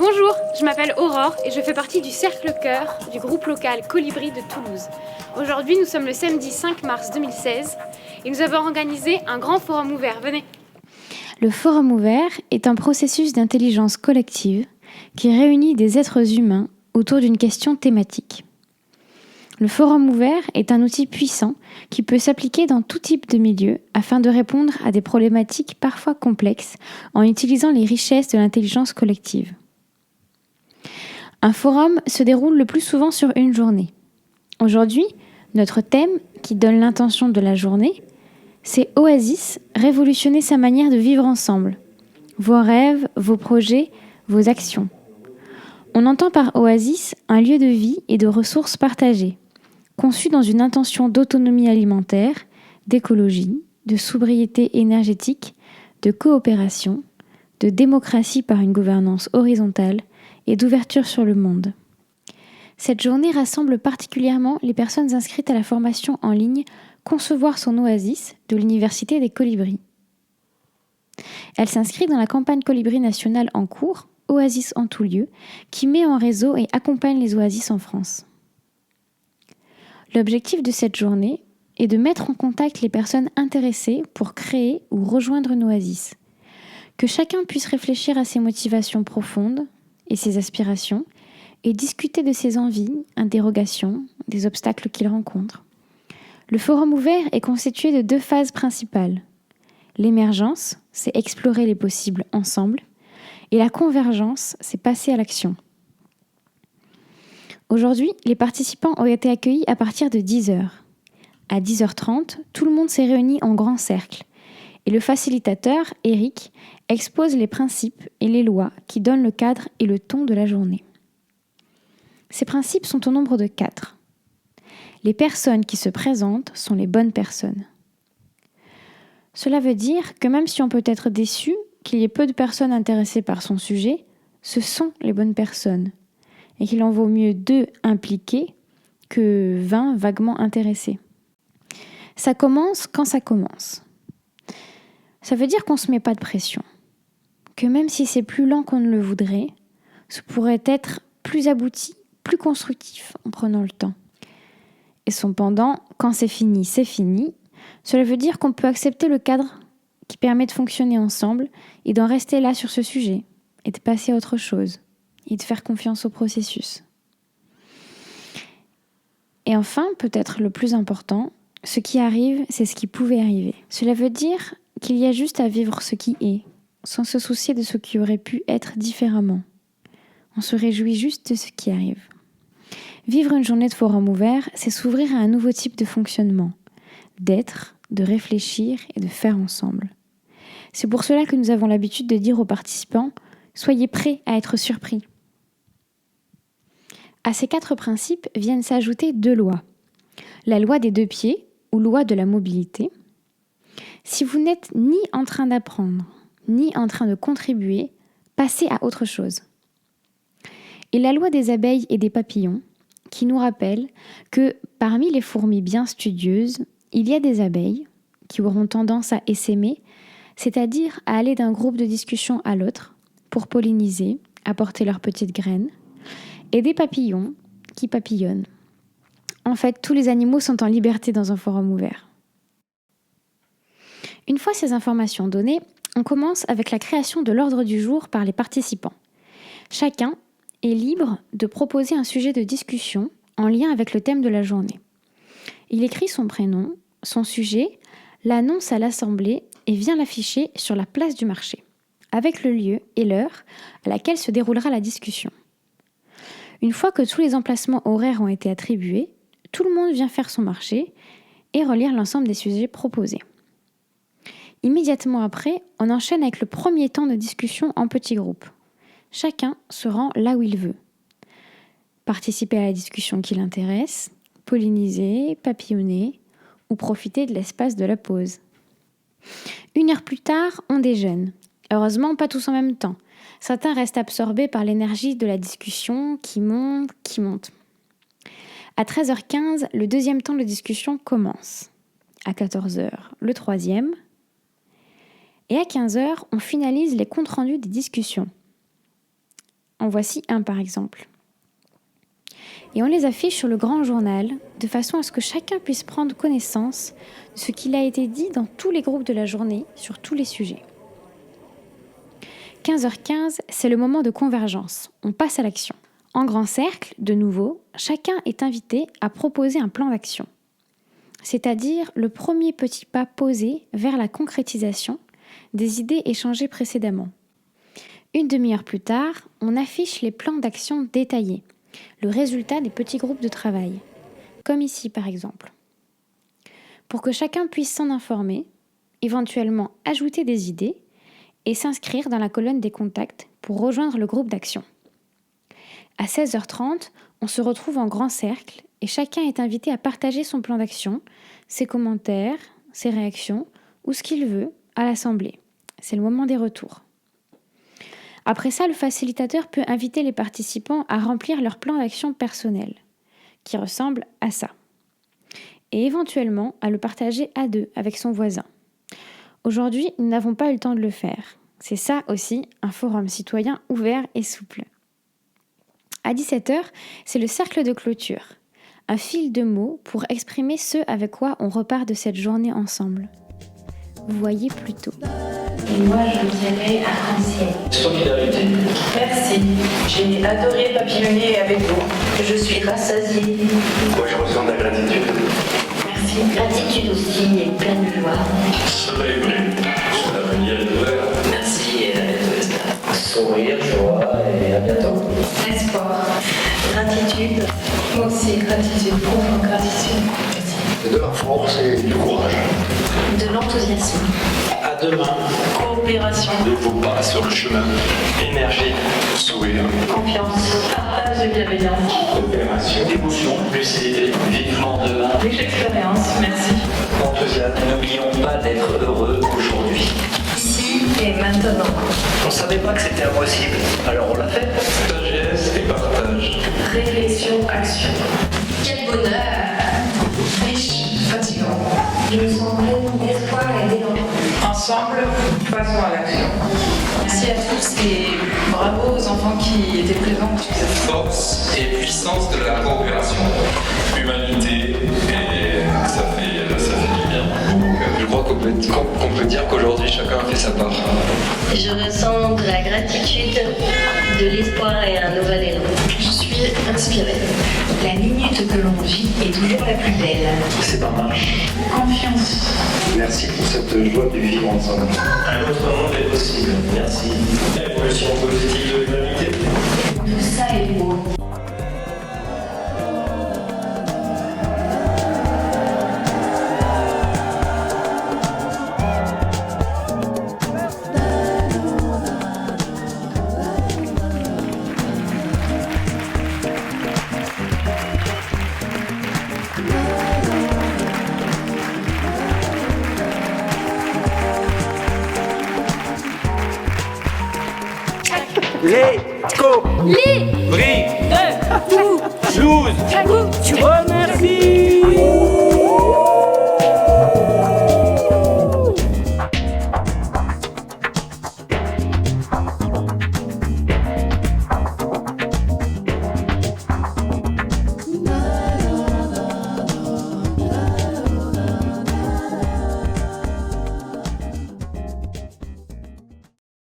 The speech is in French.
Bonjour, je m'appelle Aurore et je fais partie du Cercle Cœur du groupe local Colibri de Toulouse. Aujourd'hui, nous sommes le samedi 5 mars 2016 et nous avons organisé un grand forum ouvert. Venez. Le forum ouvert est un processus d'intelligence collective qui réunit des êtres humains autour d'une question thématique. Le forum ouvert est un outil puissant qui peut s'appliquer dans tout type de milieu afin de répondre à des problématiques parfois complexes en utilisant les richesses de l'intelligence collective. Un forum se déroule le plus souvent sur une journée. Aujourd'hui, notre thème, qui donne l'intention de la journée, c'est Oasis, révolutionner sa manière de vivre ensemble. Vos rêves, vos projets, vos actions. On entend par Oasis un lieu de vie et de ressources partagées, conçu dans une intention d'autonomie alimentaire, d'écologie, de sobriété énergétique, de coopération, de démocratie par une gouvernance horizontale et d'ouverture sur le monde. Cette journée rassemble particulièrement les personnes inscrites à la formation en ligne Concevoir son Oasis de l'Université des Colibris. Elle s'inscrit dans la campagne Colibri nationale en cours, Oasis en tout lieu, qui met en réseau et accompagne les oasis en France. L'objectif de cette journée est de mettre en contact les personnes intéressées pour créer ou rejoindre une oasis. Que chacun puisse réfléchir à ses motivations profondes et ses aspirations et discuter de ses envies, interrogations, des obstacles qu'il rencontre. Le forum ouvert est constitué de 2 phases principales. L'émergence, c'est explorer les possibles ensemble, et la convergence, c'est passer à l'action. Aujourd'hui, les participants ont été accueillis à partir de 10h. À 10h30, tout le monde s'est réuni en grand cercle, et le facilitateur, Eric, expose les principes et les lois qui donnent le cadre et le ton de la journée. Ces principes sont au nombre de 4. Les personnes qui se présentent sont les bonnes personnes. Cela veut dire que même si on peut être déçu qu'il y ait peu de personnes intéressées par son sujet, ce sont les bonnes personnes et qu'il en vaut mieux 2 impliqués que 20 vaguement intéressés. Ça commence quand ça commence. Ça veut dire qu'on ne se met pas de pression, que même si c'est plus lent qu'on ne le voudrait, ce pourrait être plus abouti, plus constructif en prenant le temps. Et cependant, quand c'est fini, cela veut dire qu'on peut accepter le cadre qui permet de fonctionner ensemble et d'en rester là sur ce sujet et de passer à autre chose et de faire confiance au processus. Et enfin, peut-être le plus important, ce qui arrive, c'est ce qui pouvait arriver. Cela veut dire qu'il y a juste à vivre ce qui est, sans se soucier de ce qui aurait pu être différemment. On se réjouit juste de ce qui arrive. Vivre une journée de forum ouvert, c'est s'ouvrir à un nouveau type de fonctionnement, d'être, de réfléchir et de faire ensemble. C'est pour cela que nous avons l'habitude de dire aux participants « Soyez prêts à être surpris ». À ces 4 principes viennent s'ajouter 2 lois. La loi des 2 pieds, ou loi de la mobilité. Si vous n'êtes ni en train d'apprendre, ni en train de contribuer, passez à autre chose. Et la loi des abeilles et des papillons, qui nous rappelle que parmi les fourmis bien studieuses, il y a des abeilles qui auront tendance à essaimer, c'est-à-dire à aller d'un groupe de discussion à l'autre pour polliniser, apporter leurs petites graines, et des papillons qui papillonnent. En fait, tous les animaux sont en liberté dans un forum ouvert. Une fois ces informations données, on commence avec la création de l'ordre du jour par les participants. Chacun est libre de proposer un sujet de discussion en lien avec le thème de la journée. Il écrit son prénom, son sujet, l'annonce à l'assemblée et vient l'afficher sur la place du marché, avec le lieu et l'heure à laquelle se déroulera la discussion. Une fois que tous les emplacements horaires ont été attribués, tout le monde vient faire son marché et relire l'ensemble des sujets proposés. Immédiatement après, on enchaîne avec le premier temps de discussion en petits groupes. Chacun se rend là où il veut. Participer à la discussion qui l'intéresse, polliniser, papillonner ou profiter de l'espace de la pause. 1 heure plus tard, on déjeune. Heureusement, pas tous en même temps. Certains restent absorbés par l'énergie de la discussion qui monte. À 13h15, le 2e temps de discussion commence. À 14h, le 3e. Et à 15h, on finalise les comptes rendus des discussions. En voici un par exemple. Et on les affiche sur le grand journal, de façon à ce que chacun puisse prendre connaissance de ce qu'il a été dit dans tous les groupes de la journée, sur tous les sujets. 15h15, c'est le moment de convergence. On passe à l'action. En grand cercle, de nouveau, chacun est invité à proposer un plan d'action, c'est-à-dire le premier petit pas posé vers la concrétisation des idées échangées précédemment. Une demi-heure plus tard, on affiche les plans d'action détaillés, le résultat des petits groupes de travail, comme ici par exemple. Pour que chacun puisse s'en informer, éventuellement ajouter des idées et s'inscrire dans la colonne des contacts pour rejoindre le groupe d'action. À 16h30, on se retrouve en grand cercle et chacun est invité à partager son plan d'action, ses commentaires, ses réactions ou ce qu'il veut à l'assemblée. C'est le moment des retours. Après ça, le facilitateur peut inviter les participants à remplir leur plan d'action personnel, qui ressemble à ça, et éventuellement à le partager à deux avec son voisin. Aujourd'hui, nous n'avons pas eu le temps de le faire. C'est ça aussi, un forum citoyen ouvert et souple. À 17h, c'est le cercle de clôture, un fil de mots pour exprimer ce avec quoi on repart de cette journée ensemble. Vous voyez plutôt. Et moi, je dirais arc-en-ciel. Solidarité. Merci. J'ai adoré papillonner avec vous. Je suis rassasiée. Moi, je ressens de la gratitude. Merci. Gratitude aussi et pleine de joie. Célébrer. Son avenir est ouvert. Merci et à bientôt. Sourire, joie et à bientôt. Espoir. Gratitude. Moi aussi, gratitude. Profonde gratitude. Merci. De la force et du courage. De l'enthousiasme. À demain. Coopération. De vos pas sur le chemin. Énergie. Sourire. Confiance. Partage et bienveillance. Coopération. Émotion. Lucidité. Vivement demain. Riche expérience. Merci. Enthousiasme. N'oublions pas d'être heureux aujourd'hui. Ici et maintenant. On savait pas que c'était impossible, alors on l'a fait. Sagesse et partage. Réflexion, action. Quel bonheur. Riche, fatigant. Je me sens pleine d'espoir et d'élan. Ensemble, passons à l'action. Merci à tous et bravo aux enfants qui étaient présents. Force et puissance de la coopération. Humanité, et ça fait du bien. Je crois qu'on peut dire qu'aujourd'hui chacun a fait sa part. Je ressens de la gratitude, de l'espoir et un nouvel élan. Je suis inspirée. La minute que l'on vit est toujours la plus belle. C'est pas mal. Confiance. Merci pour cette joie de vivre ensemble. Un autre monde est possible. Merci. L'évolution positive de l'humanité. Tout ça est beau. Les co bris de tout remercie.